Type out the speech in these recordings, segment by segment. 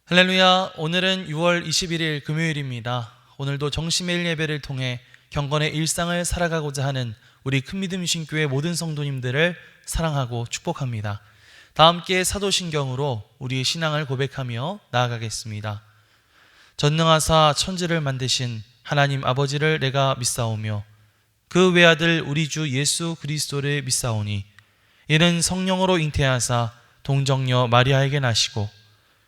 할렐루야. 오늘은 6월 21일 금요일입니다. 오늘도 정시매일 예배를 통해 경건의 일상을 살아가고자 하는 우리 큰믿음 신교회 모든 성도님들을 사랑하고 축복합니다. 다 함께 사도신경으로 우리의 신앙을 고백하며 나아가겠습니다. 전능하사 천지를 만드신 하나님 아버지를 내가 믿사오며 그 외아들 우리 주 예수 그리스도를 믿사오니 이는 성령으로 잉태하사 동정녀 마리아에게 나시고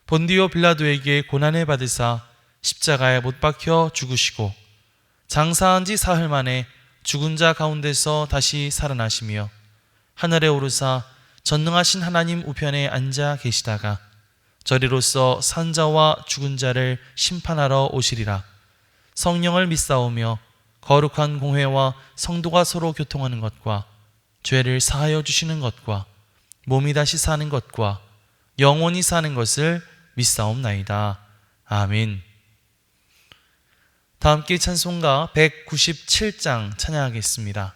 본디오 빌라도에게 고난을 받으사 십자가에 못 박혀 죽으시고 장사한 지 사흘 만에 죽은 자 가운데서 다시 살아나시며 하늘에 오르사 전능하신 하나님 우편에 앉아 계시다가 저리로서 산 자와 죽은 자를 심판하러 오시리라. 성령을 믿사오며 거룩한 공회와 성도가 서로 교통하는 것과 죄를 사하여 주시는 것과 몸이 다시 사는 것과 영원히 사는 것을 믿사옵나이다. 아멘. 다 함께 찬송가 197장 찬양하겠습니다.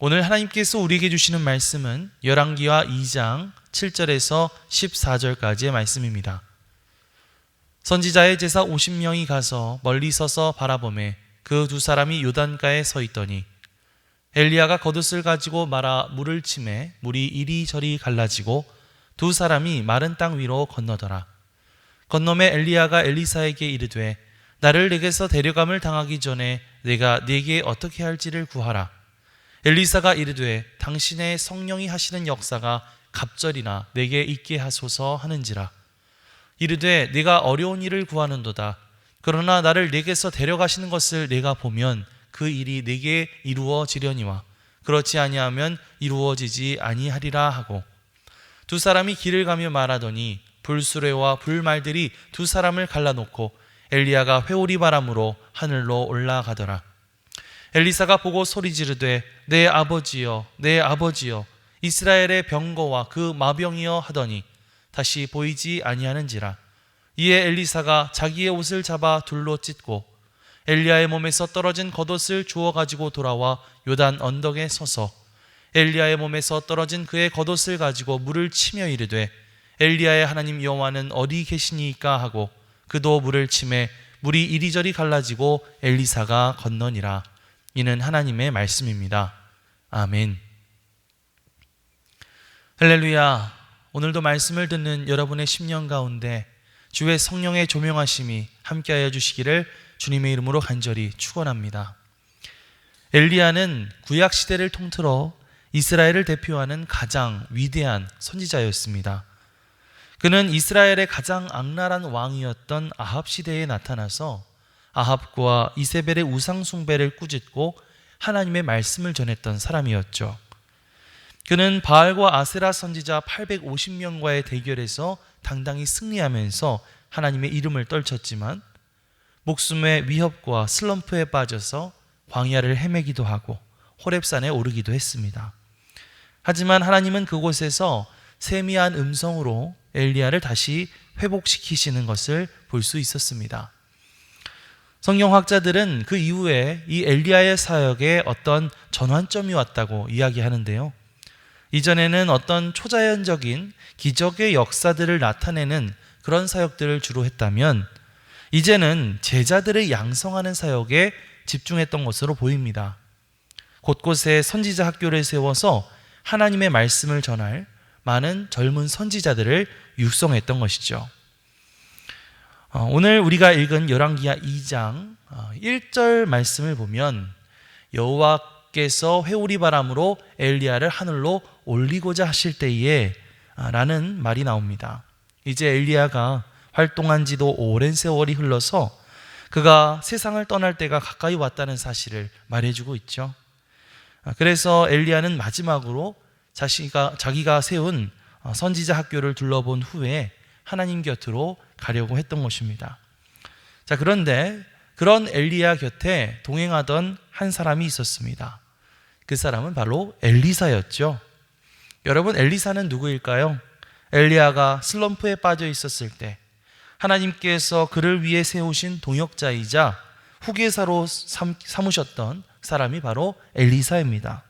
오늘 하나님께서 우리에게 주시는 말씀은 열왕기하 2장 7절에서 14절까지의 말씀입니다. 선지자의 제사 50명이 가서 멀리 서서 바라보매 그 두 사람이 요단가에 서 있더니 엘리야가 겉옷을 가지고 말아 물을 치매 물이 이리저리 갈라지고 두 사람이 마른 땅 위로 건너더라. 건너매 엘리야가 엘리사에게 이르되 나를 내게서 데려감을 당하기 전에 내가 네게 어떻게 할지를 구하라. 엘리사가 이르되 당신의 성령이 하시는 역사가 갑절이나 내게 있게 하소서 하는지라. 이르되 네가 어려운 일을 구하는도다. 그러나 나를 네게서 데려가시는 것을 내가 보면 그 일이 네게 이루어지려니와 그렇지 아니하면 이루어지지 아니하리라 하고 두 사람이 길을 가며 말하더니 불수레와 불말들이 두 사람을 갈라놓고 엘리야가 회오리 바람으로 하늘로 올라가더라. 엘리사가 보고 소리 지르되 내 아버지여 내 아버지여 이스라엘의 병거와 그 마병이여 하더니 다시 보이지 아니하는지라. 이에 엘리사가 자기의 옷을 잡아 둘로 찢고 엘리야의 몸에서 떨어진 겉옷을 주워 가지고 돌아와 요단 언덕에 서서 엘리야의 몸에서 떨어진 그의 겉옷을 가지고 물을 치며 이르되 엘리야의 하나님 여호와는 어디 계시니까 하고 그도 물을 치매 물이 이리저리 갈라지고 엘리사가 건너니라. 이는 하나님의 말씀입니다. 아멘. 할렐루야. 오늘도 말씀을 듣는 여러분의 심령 가운데 주의 성령의 조명하심이 함께하여 주시기를 주님의 이름으로 간절히 축원합니다. 엘리야는 구약 시대를 통틀어 이스라엘을 대표하는 가장 위대한 선지자였습니다. 그는 이스라엘의 가장 악랄한 왕이었던 아합 시대에 나타나서 아합과 이세벨의 우상 숭배를 꾸짖고 하나님의 말씀을 전했던 사람이었죠. 그는 바알과 아세라 선지자 850명과의 대결에서 당당히 승리하면서 하나님의 이름을 떨쳤지만 목숨의 위협과 슬럼프에 빠져서 광야를 헤매기도 하고 호렙산에 오르기도 했습니다. 하지만 하나님은 그곳에서 세미한 음성으로 엘리야를 다시 회복시키시는 것을 볼 수 있었습니다. 성경학자들은 그 이후에 이 엘리야의 사역에 어떤 전환점이 왔다고 이야기하는데요. 이전에는 어떤 초자연적인 기적의 역사들을 나타내는 그런 사역들을 주로 했다면 이제는 제자들을 양성하는 사역에 집중했던 것으로 보입니다. 곳곳에 선지자 학교를 세워서 하나님의 말씀을 전할 많은 젊은 선지자들을 육성했던 것이죠. 오늘 우리가 읽은 열왕기하 2장 1절 말씀을 보면 여호와께서 회오리 바람으로 엘리야를 하늘로 올리고자 하실 때에 라는 말이 나옵니다. 이제 엘리야가 활동한 지도 오랜 세월이 흘러서 그가 세상을 떠날 때가 가까이 왔다는 사실을 말해주고 있죠. 그래서 엘리야는 마지막으로 자기가 세운 선지자 학교를 둘러본 후에 하나님 곁으로 가려고 했던 것입니다. 자, 그런데 그런 엘리야 곁에 동행하던 한 사람이 있었습니다. 그 사람은 바로 엘리사였죠. 여러분, 엘리사는 누구일까요? 엘리야가 슬럼프에 빠져 있었을 때 하나님께서 그를 위해 세우신 동역자이자 후계사로 삼으셨던 사람이 바로 엘리사입니다.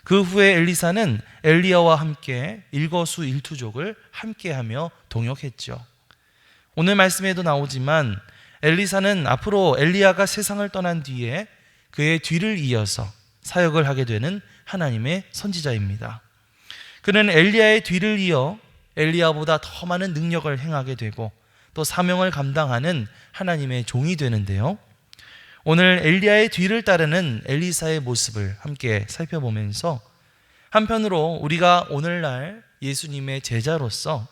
그 후에 엘리사는 엘리야와 함께 일거수일투족을 함께하며 동역했죠. 오늘 말씀에도 나오지만 엘리사는 앞으로 엘리야가 세상을 떠난 뒤에 그의 뒤를 이어서 사역을 하게 되는 하나님의 선지자입니다. 그는 엘리야의 뒤를 이어 엘리야보다 더 많은 능력을 행하게 되고 또 사명을 감당하는 하나님의 종이 되는데요. 오늘 엘리야의 뒤를 따르는 엘리사의 모습을 함께 살펴보면서 한편으로 우리가 오늘날 예수님의 제자로서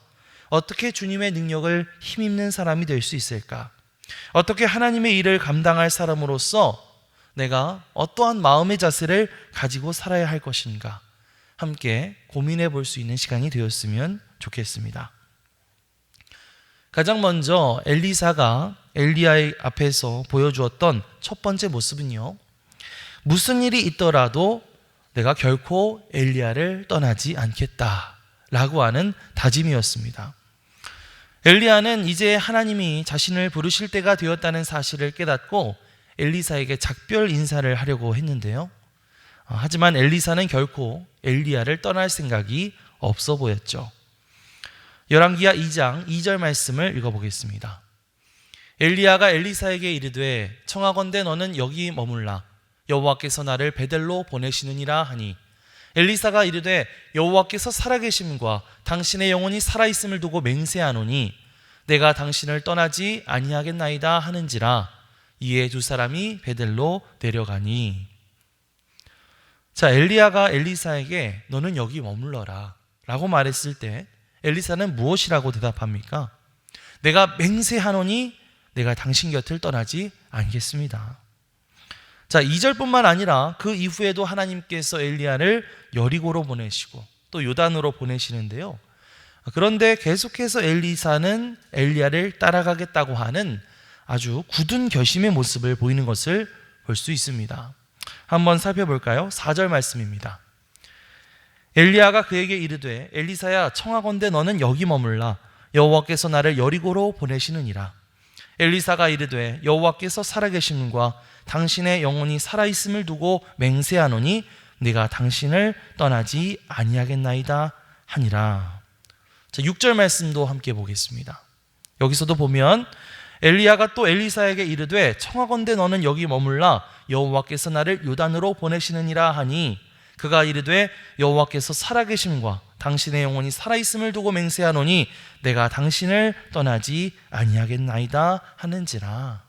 어떻게 주님의 능력을 힘입는 사람이 될 수 있을까? 어떻게 하나님의 일을 감당할 사람으로서 내가 어떠한 마음의 자세를 가지고 살아야 할 것인가? 함께 고민해 볼 수 있는 시간이 되었으면 좋겠습니다. 가장 먼저 엘리사가 엘리야의 앞에서 보여주었던 첫 번째 모습은요, 무슨 일이 있더라도 내가 결코 엘리야를 떠나지 않겠다 라고 하는 다짐이었습니다. 엘리야는 이제 하나님이 자신을 부르실 때가 되었다는 사실을 깨닫고 엘리사에게 작별 인사를 하려고 했는데요. 하지만 엘리사는 결코 엘리야를 떠날 생각이 없어 보였죠. 열왕기하 2장 2절 말씀을 읽어보겠습니다. 엘리야가 엘리사에게 이르되 청하건대 너는 여기 머물라. 여호와께서 나를 베델로 보내시느니라 하니 엘리사가 이르되 여호와께서 살아계심과 당신의 영혼이 살아있음을 두고 맹세하노니 내가 당신을 떠나지 아니하겠나이다 하는지라. 이에 두 사람이 베델로 내려가니. 자, 엘리야가 엘리사에게 너는 여기 머물러라 라고 말했을 때 엘리사는 무엇이라고 대답합니까? 내가 맹세하노니 내가 당신 곁을 떠나지 않겠습니다. 자, 2절뿐만 아니라 그 이후에도 하나님께서 엘리야를 여리고로 보내시고 또 요단으로 보내시는데요. 그런데 계속해서 엘리사는 엘리야를 따라가겠다고 하는 아주 굳은 결심의 모습을 보이는 것을 볼 수 있습니다. 한번 살펴볼까요? 4절 말씀입니다. 엘리야가 그에게 이르되 엘리사야 청하건대 너는 여기 머물라 여호와께서 나를 여리고로 보내시느니라. 엘리사가 이르되 여호와께서 살아계심과 당신의 영혼이 살아있음을 두고 맹세하노니 내가 당신을 떠나지 아니하겠나이다 하니라. 자, 6절 말씀도 함께 보겠습니다. 여기서도 보면 엘리야가 또 엘리사에게 이르되 청하건대 너는 여기 머물라 여호와께서 나를 요단으로 보내시느니라 하니 그가 이르되 여호와께서 살아계심과 당신의 영혼이 살아있음을 두고 맹세하노니 내가 당신을 떠나지 아니하겠나이다 하는지라.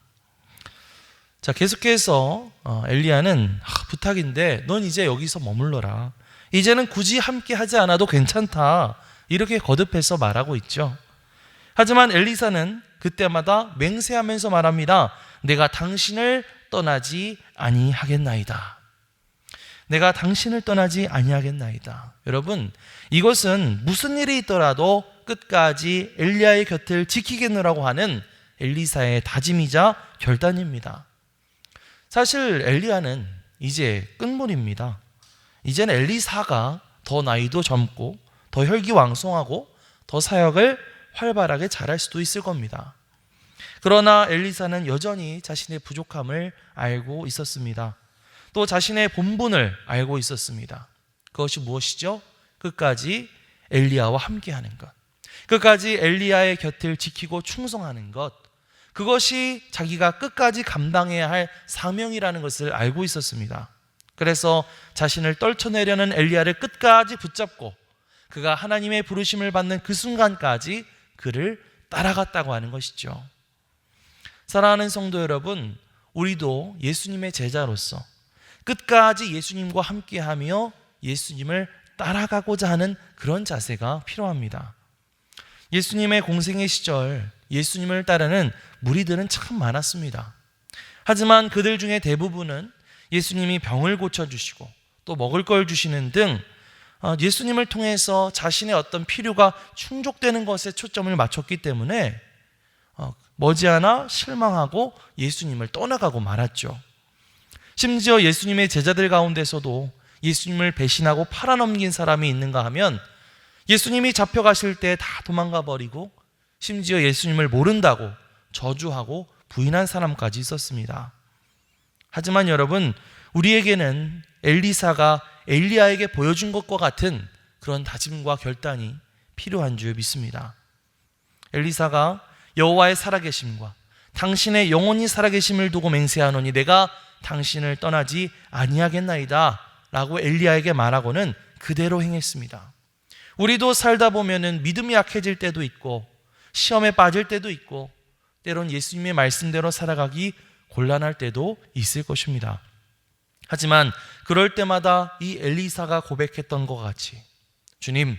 자, 계속해서 엘리야는 부탁인데 넌 이제 여기서 머물러라. 이제는 굳이 함께 하지 않아도 괜찮다. 이렇게 거듭해서 말하고 있죠. 하지만 엘리사는 그때마다 맹세하면서 말합니다. 내가 당신을 떠나지 아니하겠나이다. 내가 당신을 떠나지 아니하겠나이다. 여러분, 이것은 무슨 일이 있더라도 끝까지 엘리야의 곁을 지키겠노라고 하는 엘리사의 다짐이자 결단입니다. 사실 엘리야는 이제 끝물입니다. 이제는 엘리사가 더 나이도 젊고 더 혈기왕성하고 더 사역을 활발하게 잘할 수도 있을 겁니다. 그러나 엘리사는 여전히 자신의 부족함을 알고 있었습니다. 또 자신의 본분을 알고 있었습니다. 그것이 무엇이죠? 끝까지 엘리야와 함께하는 것, 끝까지 엘리야의 곁을 지키고 충성하는 것, 그것이 자기가 끝까지 감당해야 할 사명이라는 것을 알고 있었습니다. 그래서 자신을 떨쳐내려는 엘리야를 끝까지 붙잡고 그가 하나님의 부르심을 받는 그 순간까지 그를 따라갔다고 하는 것이죠. 사랑하는 성도 여러분, 우리도 예수님의 제자로서 끝까지 예수님과 함께하며 예수님을 따라가고자 하는 그런 자세가 필요합니다. 예수님의 공생의 시절 예수님을 따르는 무리들은 참 많았습니다. 하지만 그들 중에 대부분은 예수님이 병을 고쳐주시고 또 먹을 걸 주시는 등 예수님을 통해서 자신의 어떤 필요가 충족되는 것에 초점을 맞췄기 때문에 머지않아 실망하고 예수님을 떠나가고 말았죠. 심지어 예수님의 제자들 가운데서도 예수님을 배신하고 팔아넘긴 사람이 있는가 하면 예수님이 잡혀가실 때 다 도망가 버리고 심지어 예수님을 모른다고 저주하고 부인한 사람까지 있었습니다. 하지만 여러분, 우리에게는 엘리사가 엘리야에게 보여준 것과 같은 그런 다짐과 결단이 필요한 줄 믿습니다. 엘리사가 여호와의 살아계심과 당신의 영혼이 살아계심을 두고 맹세하노니 내가 당신을 떠나지 아니하겠나이다 라고 엘리야에게 말하고는 그대로 행했습니다. 우리도 살다 보면은 믿음이 약해질 때도 있고 시험에 빠질 때도 있고 때론 예수님의 말씀대로 살아가기 곤란할 때도 있을 것입니다. 하지만 그럴 때마다 이 엘리사가 고백했던 것 같이 주님,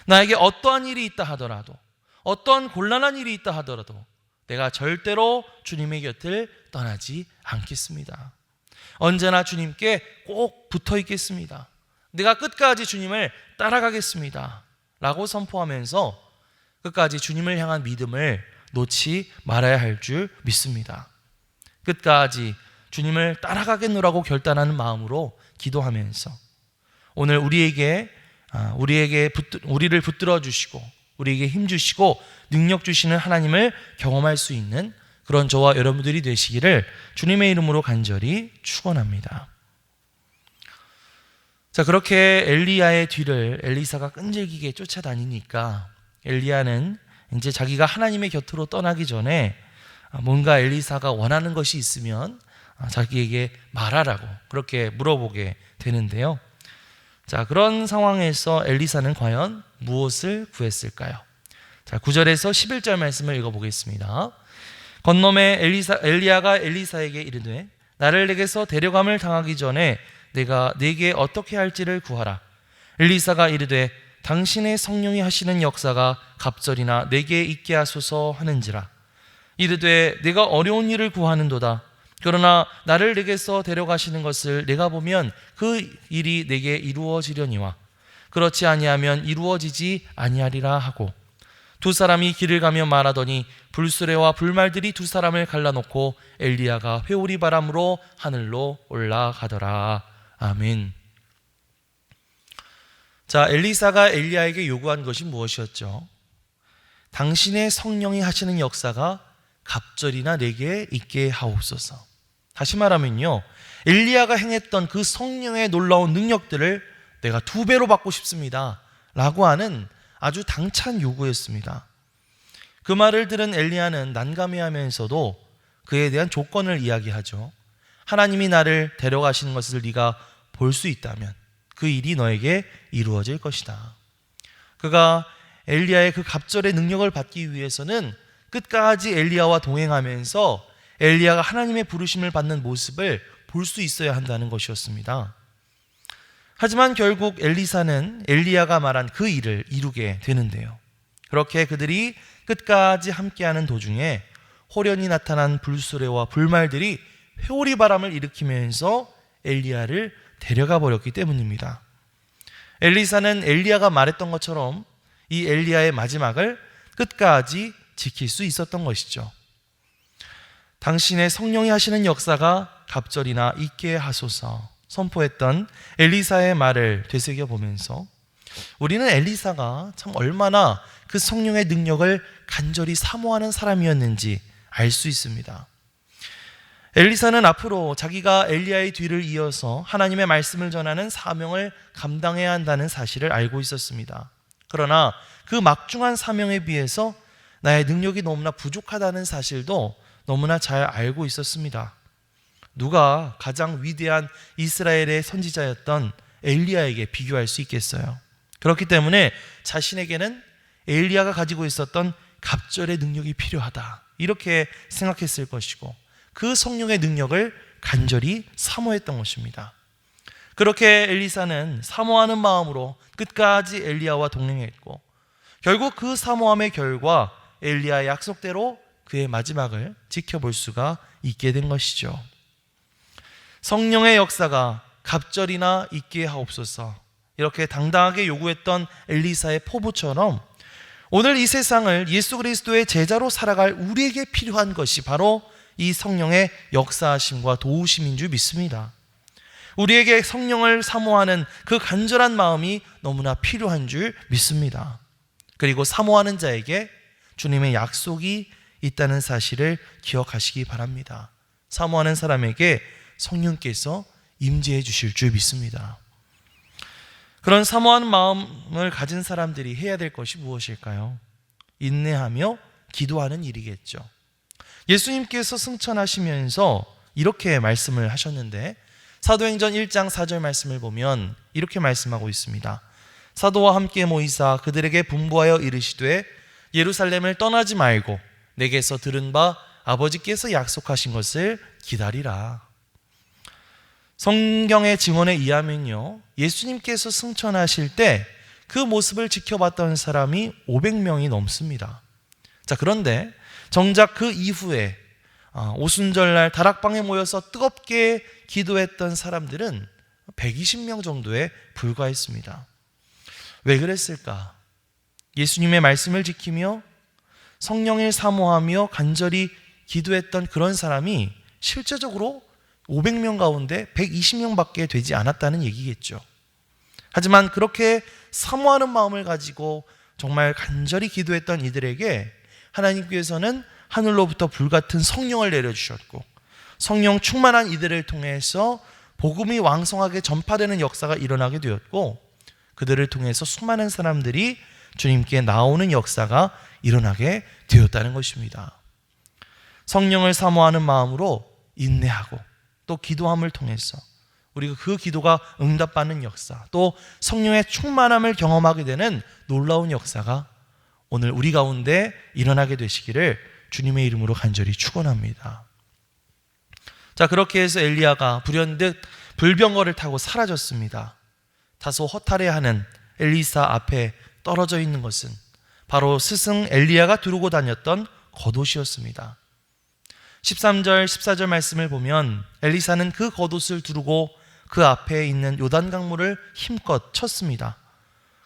나에게 어떠한 일이 있다 하더라도 어떤 곤란한 일이 있다 하더라도 내가 절대로 주님의 곁을 떠나지 않겠습니다. 언제나 주님께 꼭 붙어 있겠습니다. 내가 끝까지 주님을 따라가겠습니다 라고 선포하면서 끝까지 주님을 향한 믿음을 놓지 말아야 할 줄 믿습니다. 끝까지 주님을 따라가겠노라고 결단하는 마음으로 기도하면서 오늘 우리를 붙들어 주시고 우리에게 힘 주시고 능력 주시는 하나님을 경험할 수 있는 그런 저와 여러분들이 되시기를 주님의 이름으로 간절히 축원합니다. 자, 그렇게 엘리야의 뒤를 엘리사가 끈질기게 쫓아다니니까 엘리야는 이제 자기가 하나님의 곁으로 떠나기 전에 뭔가 엘리사가 원하는 것이 있으면 자기에게 말하라고 그렇게 물어보게 되는데요. 자, 그런 상황에서 엘리사는 과연 무엇을 구했을까요? 자, 9절에서 11절 말씀을 읽어보겠습니다. 건너매 엘리야가 엘리사에게 이르되 나를 내게서 데려감을 당하기 전에 내가 네게 어떻게 할지를 구하라. 엘리사가 이르되 당신의 성령이 하시는 역사가 갑절이나 내게 있게 하소서 하는지라. 이르되 내가 어려운 일을 구하는도다. 그러나 나를 내게서 데려가시는 것을 내가 보면 그 일이 내게 이루어지려니와 그렇지 아니하면 이루어지지 아니하리라 하고 두 사람이 길을 가며 말하더니 불수레와 불말들이 두 사람을 갈라놓고 엘리야가 회오리 바람으로 하늘로 올라가더라. 아멘. 자, 엘리사가 엘리야에게 요구한 것이 무엇이었죠? 당신의 성령이 하시는 역사가 갑절이나 내게 있게 하옵소서. 다시 말하면요, 엘리야가 행했던 그 성령의 놀라운 능력들을 내가 2배로 받고 싶습니다 라고 하는 아주 당찬 요구였습니다. 그 말을 들은 엘리야는 난감해하면서도 그에 대한 조건을 이야기하죠. 하나님이 나를 데려가시는 것을 네가 볼 수 있다면 그 일이 너에게 이루어질 것이다. 그가 엘리야의 그 갑절의 능력을 받기 위해서는 끝까지 엘리야와 동행하면서 엘리야가 하나님의 부르심을 받는 모습을 볼 수 있어야 한다는 것이었습니다. 하지만 결국 엘리사는 엘리야가 말한 그 일을 이루게 되는데요. 그렇게 그들이 끝까지 함께하는 도중에 호련히 나타난 불수레와 불말들이 회오리 바람을 일으키면서 엘리야를 데려가 버렸기 때문입니다. 엘리사는 엘리야가 말했던 것처럼 이 엘리야의 마지막을 끝까지 지킬 수 있었던 것이죠. 당신의 성령이 하시는 역사가 갑절이나 있게 하소서 선포했던 엘리사의 말을 되새겨보면서 우리는 엘리사가 참 얼마나 그 성령의 능력을 간절히 사모하는 사람이었는지 알 수 있습니다. 엘리사는 앞으로 자기가 엘리야의 뒤를 이어서 하나님의 말씀을 전하는 사명을 감당해야 한다는 사실을 알고 있었습니다. 그러나 그 막중한 사명에 비해서 나의 능력이 너무나 부족하다는 사실도 너무나 잘 알고 있었습니다. 누가 가장 위대한 이스라엘의 선지자였던 엘리야에게 비교할 수 있겠어요? 그렇기 때문에 자신에게는 엘리야가 가지고 있었던 갑절의 능력이 필요하다 이렇게 생각했을 것이고 그 성령의 능력을 간절히 사모했던 것입니다. 그렇게 엘리사는 사모하는 마음으로 끝까지 엘리야와 동행했고 결국 그 사모함의 결과 엘리야의 약속대로 그의 마지막을 지켜볼 수가 있게 된 것이죠. 성령의 역사가 갑절이나 있게 하옵소서 이렇게 당당하게 요구했던 엘리사의 포부처럼 오늘 이 세상을 예수 그리스도의 제자로 살아갈 우리에게 필요한 것이 바로 이 성령의 역사하심과 도우심인 줄 믿습니다. 우리에게 성령을 사모하는 그 간절한 마음이 너무나 필요한 줄 믿습니다. 그리고 사모하는 자에게 주님의 약속이 있다는 사실을 기억하시기 바랍니다. 사모하는 사람에게 성령께서 임재해 주실 줄 믿습니다. 그런 사모하는 마음을 가진 사람들이 해야 될 것이 무엇일까요? 인내하며 기도하는 일이겠죠. 예수님께서 승천하시면서 이렇게 말씀을 하셨는데 사도행전 1장 4절 말씀을 보면 이렇게 말씀하고 있습니다. 사도와 함께 모이사 그들에게 분부하여 이르시되 예루살렘을 떠나지 말고 내게서 들은 바 아버지께서 약속하신 것을 기다리라. 성경의 증언에 의하면요, 예수님께서 승천하실 때 그 모습을 지켜봤던 사람이 500명이 넘습니다. 자, 그런데 정작 그 이후에 오순절날 다락방에 모여서 뜨겁게 기도했던 사람들은 120명 정도에 불과했습니다. 왜 그랬을까? 예수님의 말씀을 지키며 성령을 사모하며 간절히 기도했던 그런 사람이 실제적으로 500명 가운데 120명밖에 되지 않았다는 얘기겠죠. 하지만 그렇게 사모하는 마음을 가지고 정말 간절히 기도했던 이들에게 하나님께서는 하늘로부터 불같은 성령을 내려주셨고 성령 충만한 이들을 통해서 복음이 왕성하게 전파되는 역사가 일어나게 되었고 그들을 통해서 수많은 사람들이 주님께 나오는 역사가 일어나게 되었다는 것입니다. 성령을 사모하는 마음으로 인내하고 또 기도함을 통해서 우리가 그 기도가 응답받는 역사 또 성령의 충만함을 경험하게 되는 놀라운 역사가 오늘 우리 가운데 일어나게 되시기를 주님의 이름으로 간절히 축원합니다. 자, 그렇게 해서 엘리야가 불현듯 불병거를 타고 사라졌습니다. 다소 허탈해하는 엘리사 앞에 떨어져 있는 것은 바로 스승 엘리야가 두르고 다녔던 겉옷이었습니다. 13절 14절 말씀을 보면 엘리사는 그 겉옷을 두르고 그 앞에 있는 요단 강물을 힘껏 쳤습니다.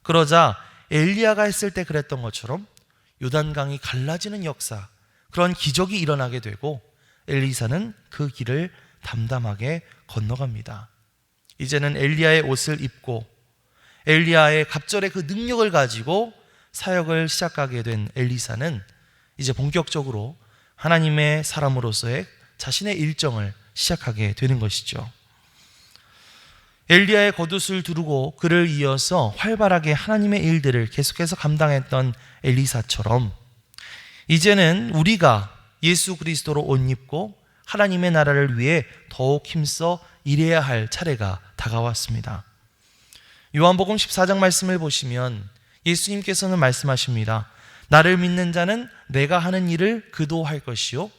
그러자 엘리야가 했을 때 그랬던 것처럼 요단강이 갈라지는 역사, 그런 기적이 일어나게 되고 엘리사는 그 길을 담담하게 건너갑니다. 이제는 엘리야의 옷을 입고 엘리야의 갑절의 그 능력을 가지고 사역을 시작하게 된 엘리사는 이제 본격적으로 하나님의 사람으로서의 자신의 일정을 시작하게 되는 것이죠. 엘리야의 겉옷을 두르고 그를 이어서 활발하게 하나님의 일들을 계속해서 감당했던 엘리사처럼 이제는 우리가 예수 그리스도로 옷 입고 하나님의 나라를 위해 더욱 힘써 일해야 할 차례가 다가왔습니다. 요한복음 14장 말씀을 보시면 예수님께서는 말씀하십니다. 나를 믿는 자는 내가 하는 일을 그도 할 것이요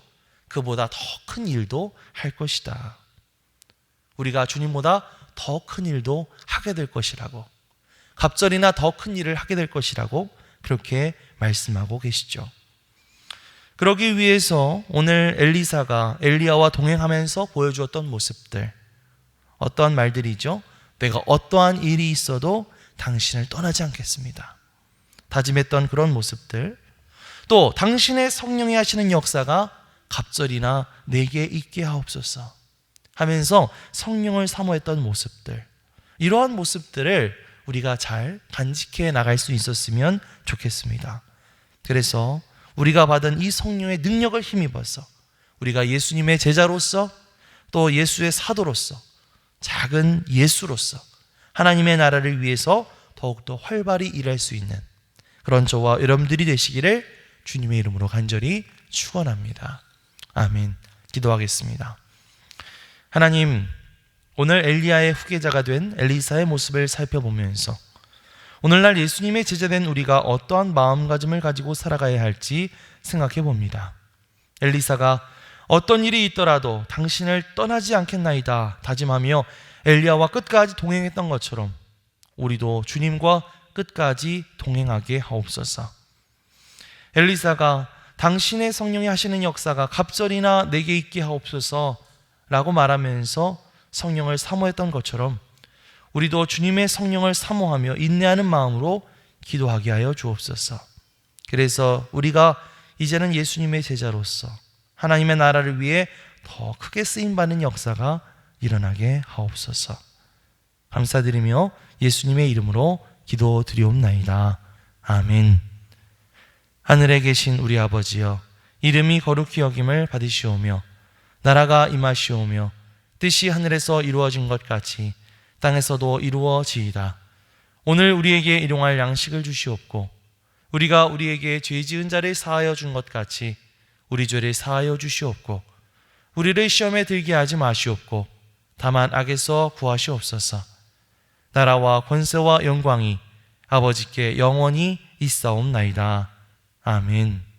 그보다 더 큰 일도 할 것이다. 우리가 주님보다 더 큰 일도 하게 될 것이라고, 갑절이나 더 큰 일을 하게 될 것이라고 그렇게 말씀하고 계시죠. 그러기 위해서 오늘 엘리사가 엘리야와 동행하면서 보여주었던 모습들, 어떠한 말들이죠? 내가 어떠한 일이 있어도 당신을 떠나지 않겠습니다. 다짐했던 그런 모습들, 또 당신의 성령이 하시는 역사가 갑절이나 내게 있게 하옵소서 하면서 성령을 사모했던 모습들, 이러한 모습들을 우리가 잘 간직해 나갈 수 있었으면 좋겠습니다. 그래서 우리가 받은 이 성령의 능력을 힘입어서 우리가 예수님의 제자로서 또 예수의 사도로서 작은 예수로서 하나님의 나라를 위해서 더욱더 활발히 일할 수 있는 그런 저와 여러분들이 되시기를 주님의 이름으로 간절히 축원합니다. 아멘. 기도하겠습니다. 하나님, 오늘 엘리야의 후계자가 된 엘리사의 모습을 살펴보면서 오늘날 예수님의 제자된 우리가 어떠한 마음가짐을 가지고 살아가야 할지 생각해 봅니다. 엘리사가 어떤 일이 있더라도 당신을 떠나지 않겠나이다 다짐하며 엘리야와 끝까지 동행했던 것처럼 우리도 주님과 끝까지 동행하게 하옵소서. 엘리사가 당신의 성령이 하시는 역사가 갑절이나 내게 있게 하옵소서 라고 말하면서 성령을 사모했던 것처럼 우리도 주님의 성령을 사모하며 인내하는 마음으로 기도하게 하여 주옵소서. 그래서 우리가 이제는 예수님의 제자로서 하나님의 나라를 위해 더 크게 쓰임받는 역사가 일어나게 하옵소서. 감사드리며 예수님의 이름으로 기도드리옵나이다. 아멘. 하늘에 계신 우리 아버지여, 이름이 거룩히 여김을 받으시오며 나라가 임하시오며 뜻이 하늘에서 이루어진 것 같이 땅에서도 이루어지이다. 오늘 우리에게 일용할 양식을 주시옵고 우리가 우리에게 죄 지은 자를 사하여 준 것 같이 우리 죄를 사하여 주시옵고 우리를 시험에 들게 하지 마시옵고 다만 악에서 구하시옵소서. 나라와 권세와 영광이 아버지께 영원히 있사옵나이다. 아멘.